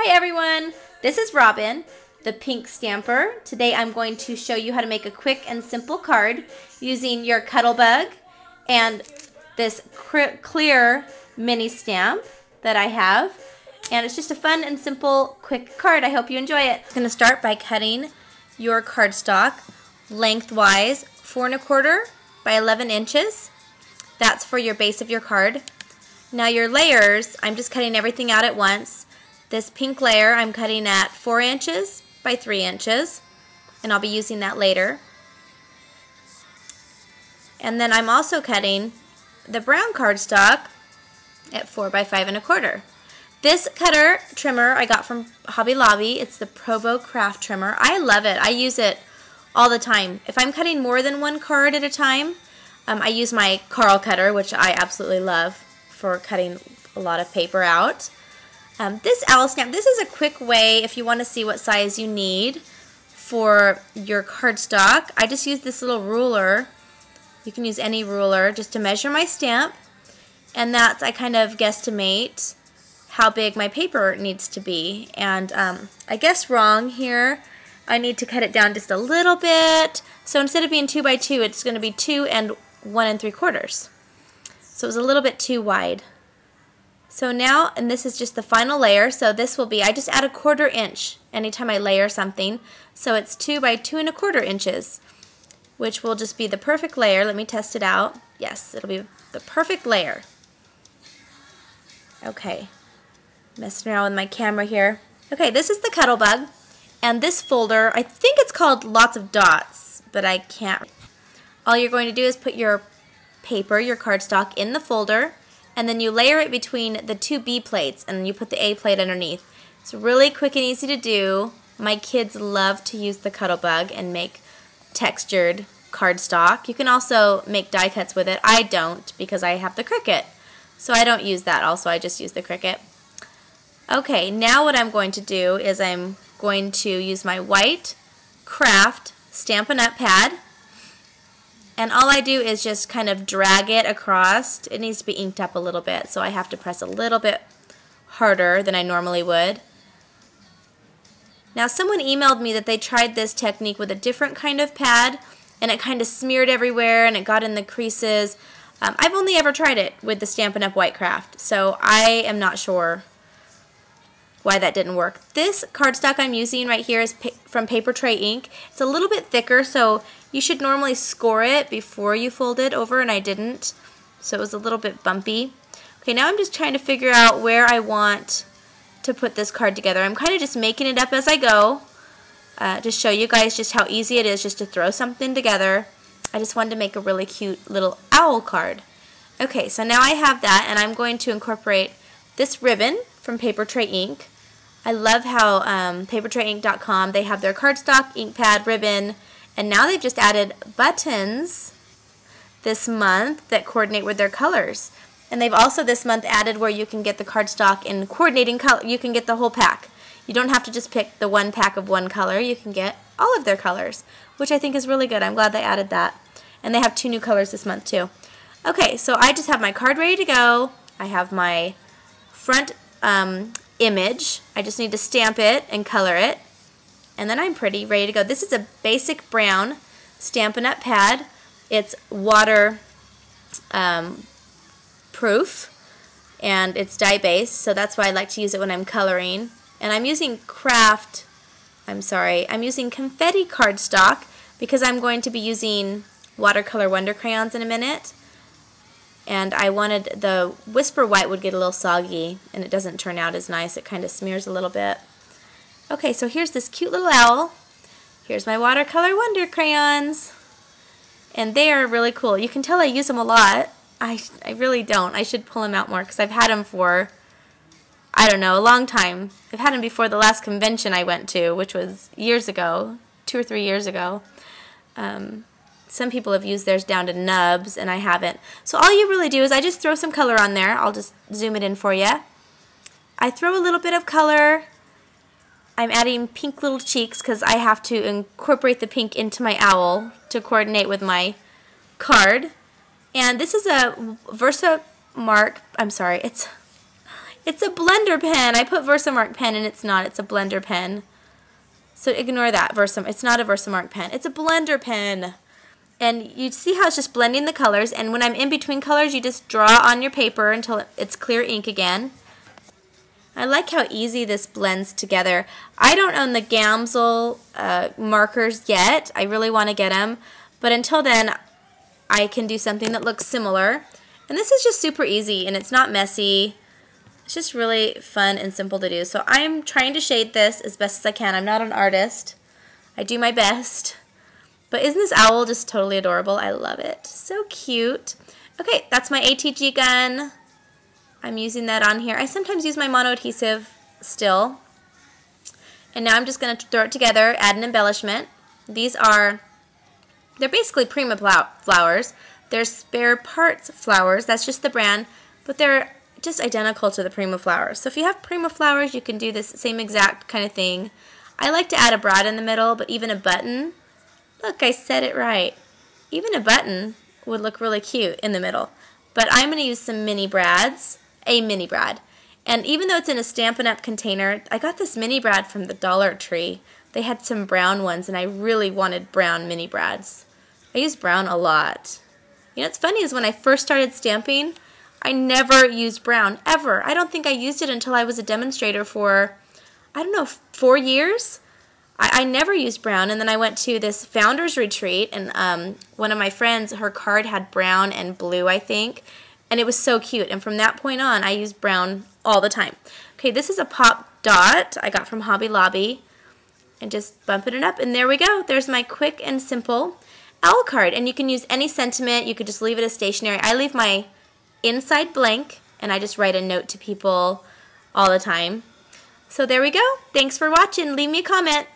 Hi everyone, this is Robin, the pink stamper. Today I'm going to show you how to make a quick and simple card using your Cuttlebug and this clear mini stamp that I have. And it's just a fun and simple quick card. I hope you enjoy it. I'm going to start by cutting your cardstock lengthwise 4 1/4 by 11 inches. That's for your base of your card. Now your layers, I'm just cutting everything out at once. This pink layer I'm cutting at 4 inches by 3 inches, and I'll be using that later. And then I'm also cutting the brown cardstock at 4 by 5 1/4. This cutter trimmer I got from Hobby Lobby. It's the Provo Craft Trimmer. I love it. I use it all the time. If I'm cutting more than one card at a time, I use my Carl cutter, which I absolutely love for cutting a lot of paper out. This owl stamp, this is a quick way if you want to see what size you need for your cardstock. I just use this little ruler. You can use any ruler just to measure my stamp, and that's, I kind of guesstimate how big my paper needs to be. And I guess wrong here. I need to cut it down just a little bit. So instead of being 2 by 2, it's going to be 2 and 1 3/4. So it was a little bit too wide. So now, and this is just the final layer, so this will be, I just add a 1/4 inch anytime I layer something. So it's 2 by 2 1/4 inches, which will just be the perfect layer. Let me test it out. Yes, it'll be the perfect layer. Okay, messing around with my camera here. Okay, this is the Cuttlebug, and this folder, I think it's called Lots of Dots, but I can't. All you're going to do is put your paper, your cardstock, in the folder, and then you layer it between the 2 B plates, and you put the A plate underneath. It's really quick and easy to do. My kids love to use the Cuttlebug and make textured cardstock. You can also make die cuts with it. I don't, because I have the Cricut, so I don't use that also. I just use the Cricut. Okay, now what I'm going to do is I'm going to use my white craft Stampin' Up pad. And all I do is just kind of drag it across. It needs to be inked up a little bit, so I have to press a little bit harder than I normally would. Now someone emailed me that they tried this technique with a different kind of pad, and it kind of smeared everywhere and it got in the creases. I've only ever tried it with the Stampin' Up White Craft, so I am not sure why that didn't work. This cardstock I'm using right here is from Papertrey Ink. It's a little bit thicker, so you should normally score it before you fold it over, and I didn't, so it was a little bit bumpy. Okay, now I'm just trying to figure out where I want to put this card together. I'm kind of just making it up as I go to show you guys just how easy it is just to throw something together. I just wanted to make a really cute little owl card. Okay, so now I have that, and I'm going to incorporate this ribbon from Papertrey Ink. I love how papertrayink.com, they have their cardstock, ink pad, ribbon, and now they've just added buttons this month that coordinate with their colors. And they've also this month added where you can get the cardstock in coordinating color. You can get the whole pack. You don't have to just pick the one pack of one color. You can get all of their colors, which I think is really good. I'm glad they added that. And they have 2 new colors this month too. Okay, so I just have my card ready to go. I have my front image. I just need to stamp it and color it, and then I'm pretty ready to go. This is a basic brown Stampin' Up pad. It's water proof, and it's dye based, so that's why I like to use it when I'm coloring. And I'm using I'm using confetti cardstock because I'm going to be using Watercolor Wonder Crayons in a minute. And I wanted the Whisper White would get a little soggy, and it doesn't turn out as nice. It kind of smears a little bit. Okay, so here's this cute little owl. Here's my Watercolor Wonder Crayons. And they are really cool. You can tell I use them a lot. I really don't. I should pull them out more because I've had them for, I don't know, a long time. I've had them before the last convention I went to, which was years ago, 2 or 3 years ago. Some people have used theirs down to nubs, and I haven't. So all you really do is I just throw some color on there. I'll just zoom it in for you. I throw a little bit of color. I'm adding pink little cheeks because I have to incorporate the pink into my owl to coordinate with my card. And this is a Versamark, I'm sorry, it's It's a blender pen. I put Versamark pen and it's not. It's a blender pen. So ignore that. It's not a Versamark pen. It's a blender pen. And you see how it's just blending the colors, and when I'm in between colors, you just draw on your paper until it's clear ink again. I like how easy this blends together. I don't own the Gamsel markers yet. I really want to get them, but until then, I can do something that looks similar. And this is just super easy, and it's not messy. It's just really fun and simple to do. So I'm trying to shade this as best as I can. I'm not an artist. I do my best. But isn't this owl just totally adorable? I love it. So cute. Okay, that's my ATG gun. I'm using that on here. I sometimes use my mono adhesive still. And now I'm just going to throw it together, add an embellishment. They're basically Prima flowers. They're Spare Parts flowers. That's just the brand. But they're just identical to the Prima flowers. So if you have Prima flowers, you can do this same exact kind of thing. I like to add a brad in the middle, but even a button. Look, I said it right. Even a button would look really cute in the middle. But I'm going to use some mini brads, a mini brad. And even though it's in a Stampin' Up! Container, I got this mini brad from the Dollar Tree. They had some brown ones, and I really wanted brown mini brads. I use brown a lot. You know what's funny is when I first started stamping, I never used brown, ever. I don't think I used it until I was a demonstrator for, I don't know, 4 years. I never used brown, and then I went to this founder's retreat, and one of my friends, her card had brown and blue, I think, and it was so cute. And from that point on, I used brown all the time. Okay, this is a pop dot I got from Hobby Lobby, and just bumping it up, and there we go. There's my quick and simple owl card, and you can use any sentiment. You could just leave it as stationery. I leave my inside blank, and I just write a note to people all the time. So there we go. Thanks for watching. Leave me a comment.